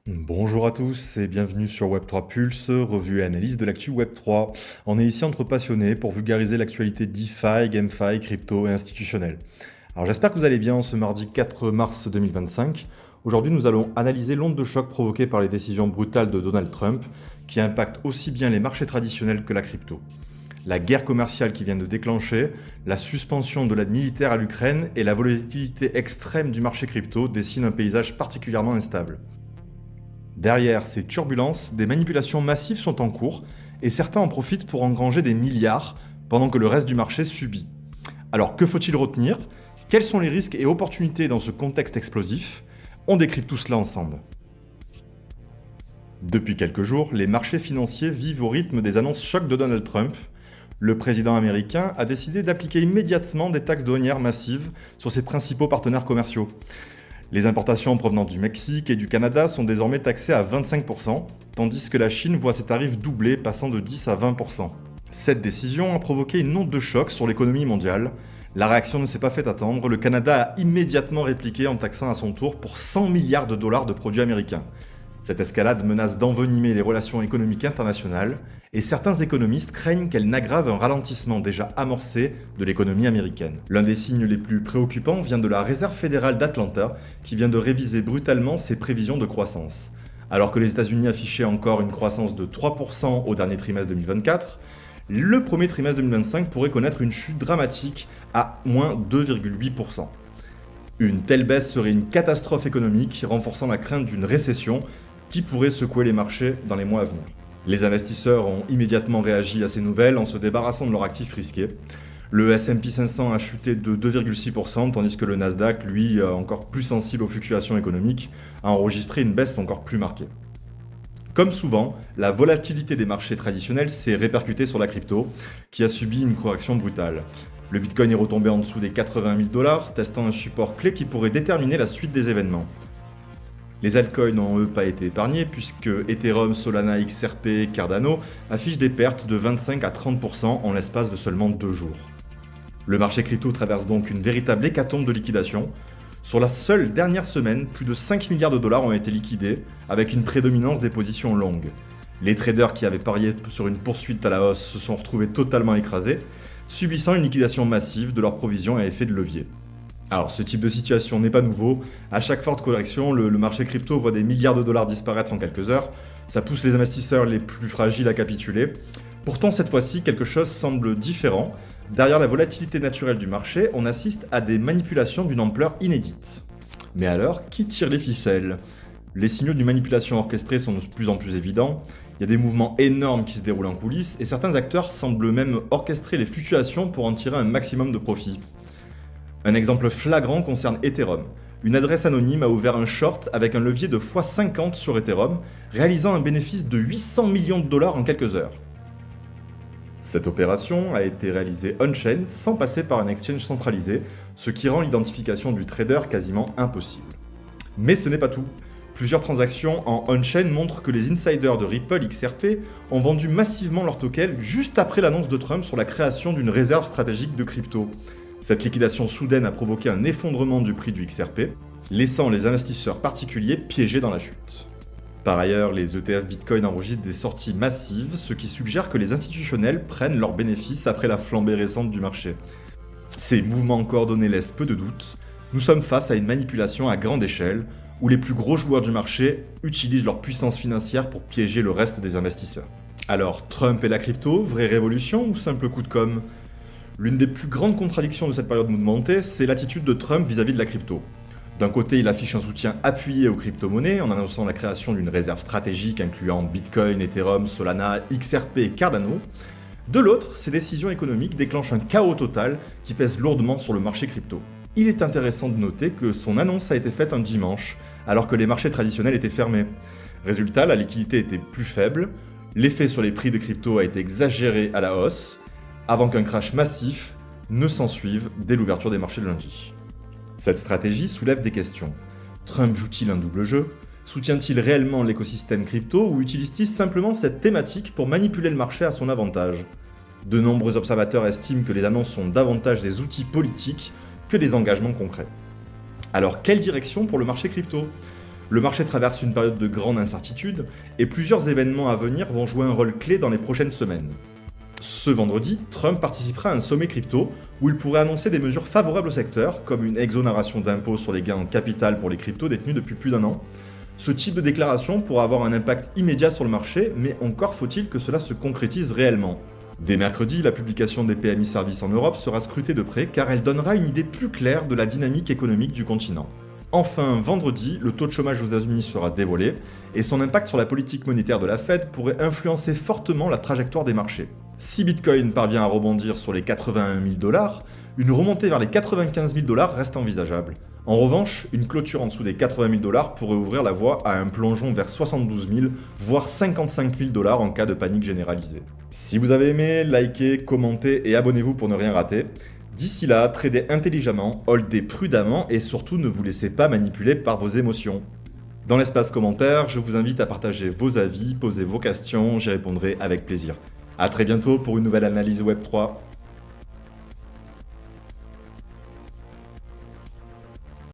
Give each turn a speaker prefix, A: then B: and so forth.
A: Bonjour à tous et bienvenue sur Web3 Pulse, revue et analyse de l'actu Web3. On est ici entre passionnés pour vulgariser l'actualité DeFi, GameFi, crypto et institutionnelle. Alors j'espère que vous allez bien ce mardi 4 mars 2025. Aujourd'hui nous allons analyser l'onde de choc provoquée par les décisions brutales de Donald Trump qui impactent aussi bien les marchés traditionnels que la crypto. La guerre commerciale qui vient de déclencher, la suspension de l'aide militaire à l'Ukraine et la volatilité extrême du marché crypto dessinent un paysage particulièrement instable. Derrière ces turbulences, des manipulations massives sont en cours et certains en profitent pour engranger des milliards pendant que le reste du marché subit. Alors que faut-il retenir? Quels sont les risques et opportunités dans ce contexte explosif? On décrypte tout cela ensemble. Depuis quelques jours, les marchés financiers vivent au rythme des annonces chocs de Donald Trump. Le président américain a décidé d'appliquer immédiatement des taxes douanières massives sur ses principaux partenaires commerciaux. Les importations provenant du Mexique et du Canada sont désormais taxées à 25%, tandis que la Chine voit ses tarifs doubler, passant de 10 à 20%. Cette décision a provoqué une onde de choc sur l'économie mondiale. La réaction ne s'est pas fait attendre, le Canada a immédiatement répliqué en taxant à son tour pour 100 milliards de dollars de produits américains. Cette escalade menace d'envenimer les relations économiques internationales, et certains économistes craignent qu'elle n'aggrave un ralentissement déjà amorcé de l'économie américaine. L'un des signes les plus préoccupants vient de la Réserve fédérale d'Atlanta, qui vient de réviser brutalement ses prévisions de croissance. Alors que les États-Unis affichaient encore une croissance de 3% au dernier trimestre 2024, le premier trimestre 2025 pourrait connaître une chute dramatique à moins 2,8%. Une telle baisse serait une catastrophe économique, renforçant la crainte d'une récession qui pourrait secouer les marchés dans les mois à venir. Les investisseurs ont immédiatement réagi à ces nouvelles en se débarrassant de leurs actifs risqués. Le S&P 500 a chuté de 2,6%, tandis que le Nasdaq, lui, encore plus sensible aux fluctuations économiques, a enregistré une baisse encore plus marquée. Comme souvent, la volatilité des marchés traditionnels s'est répercutée sur la crypto, qui a subi une correction brutale. Le Bitcoin est retombé en dessous des 80 000 $, testant un support clé qui pourrait déterminer la suite des événements. Les altcoins n'ont eux pas été épargnés puisque Ethereum, Solana, XRP, Cardano affichent des pertes de 25 à 30% en l'espace de seulement 2 jours. Le marché crypto traverse donc une véritable hécatombe de liquidation. Sur la seule dernière semaine, plus de 5 milliards de dollars ont été liquidés avec une prédominance des positions longues. Les traders qui avaient parié sur une poursuite à la hausse se sont retrouvés totalement écrasés, subissant une liquidation massive de leurs provisions à effet de levier. Alors ce type de situation n'est pas nouveau, à chaque forte correction, le marché crypto voit des milliards de dollars disparaître en quelques heures, ça pousse les investisseurs les plus fragiles à capituler. Pourtant cette fois-ci, quelque chose semble différent. Derrière la volatilité naturelle du marché, on assiste à des manipulations d'une ampleur inédite. Mais alors, qui tire les ficelles? Les signaux d'une manipulation orchestrée sont de plus en plus évidents, il y a des mouvements énormes qui se déroulent en coulisses, et certains acteurs semblent même orchestrer les fluctuations pour en tirer un maximum de profit. Un exemple flagrant concerne Ethereum. Une adresse anonyme a ouvert un short avec un levier de x50 sur Ethereum, réalisant un bénéfice de 800 millions de dollars en quelques heures. Cette opération a été réalisée on-chain sans passer par un exchange centralisé, ce qui rend l'identification du trader quasiment impossible. Mais ce n'est pas tout. Plusieurs transactions en on-chain montrent que les insiders de Ripple XRP ont vendu massivement leurs tokens juste après l'annonce de Trump sur la création d'une réserve stratégique de crypto. Cette liquidation soudaine a provoqué un effondrement du prix du XRP, laissant les investisseurs particuliers piégés dans la chute. Par ailleurs, les ETF Bitcoin enregistrent des sorties massives, ce qui suggère que les institutionnels prennent leurs bénéfices après la flambée récente du marché. Ces mouvements coordonnés laissent peu de doute. Nous sommes face à une manipulation à grande échelle, où les plus gros joueurs du marché utilisent leur puissance financière pour piéger le reste des investisseurs. Alors, Trump et la crypto, vraie révolution ou simple coup de com'? L'une des plus grandes contradictions de cette période mouvementée, c'est l'attitude de Trump vis-à-vis de la crypto. D'un côté, il affiche un soutien appuyé aux crypto-monnaies en annonçant la création d'une réserve stratégique incluant Bitcoin, Ethereum, Solana, XRP et Cardano. De l'autre, ses décisions économiques déclenchent un chaos total qui pèse lourdement sur le marché crypto. Il est intéressant de noter que son annonce a été faite un dimanche, alors que les marchés traditionnels étaient fermés. Résultat, la liquidité était plus faible, l'effet sur les prix de crypto a été exagéré à la hausse, avant qu'un crash massif ne s'ensuive dès l'ouverture des marchés de lundi. Cette stratégie soulève des questions. Trump joue-t-il un double jeu? Soutient-il réellement l'écosystème crypto ou utilise-t-il simplement cette thématique pour manipuler le marché à son avantage? De nombreux observateurs estiment que les annonces sont davantage des outils politiques que des engagements concrets. Alors quelle direction pour le marché crypto? Le marché traverse une période de grande incertitude et plusieurs événements à venir vont jouer un rôle clé dans les prochaines semaines. Ce vendredi, Trump participera à un sommet crypto où il pourrait annoncer des mesures favorables au secteur, comme une exonération d'impôts sur les gains en capital pour les cryptos détenus depuis plus d'1 an. Ce type de déclaration pourra avoir un impact immédiat sur le marché, mais encore faut-il que cela se concrétise réellement. Dès mercredi, la publication des PMI Services en Europe sera scrutée de près car elle donnera une idée plus claire de la dynamique économique du continent. Enfin, vendredi, le taux de chômage aux États-Unis sera dévoilé et son impact sur la politique monétaire de la Fed pourrait influencer fortement la trajectoire des marchés. Si Bitcoin parvient à rebondir sur les 81 000 $, une remontée vers les 95 000 $ reste envisageable. En revanche, une clôture en dessous des 80 000 $ pourrait ouvrir la voie à un plongeon vers 72 000, voire 55 000 $ en cas de panique généralisée. Si vous avez aimé, likez, commentez et abonnez-vous pour ne rien rater. D'ici là, tradez intelligemment, holdez prudemment et surtout ne vous laissez pas manipuler par vos émotions. Dans l'espace commentaire, je vous invite à partager vos avis, poser vos questions, j'y répondrai avec plaisir. A très bientôt pour une nouvelle analyse Web3.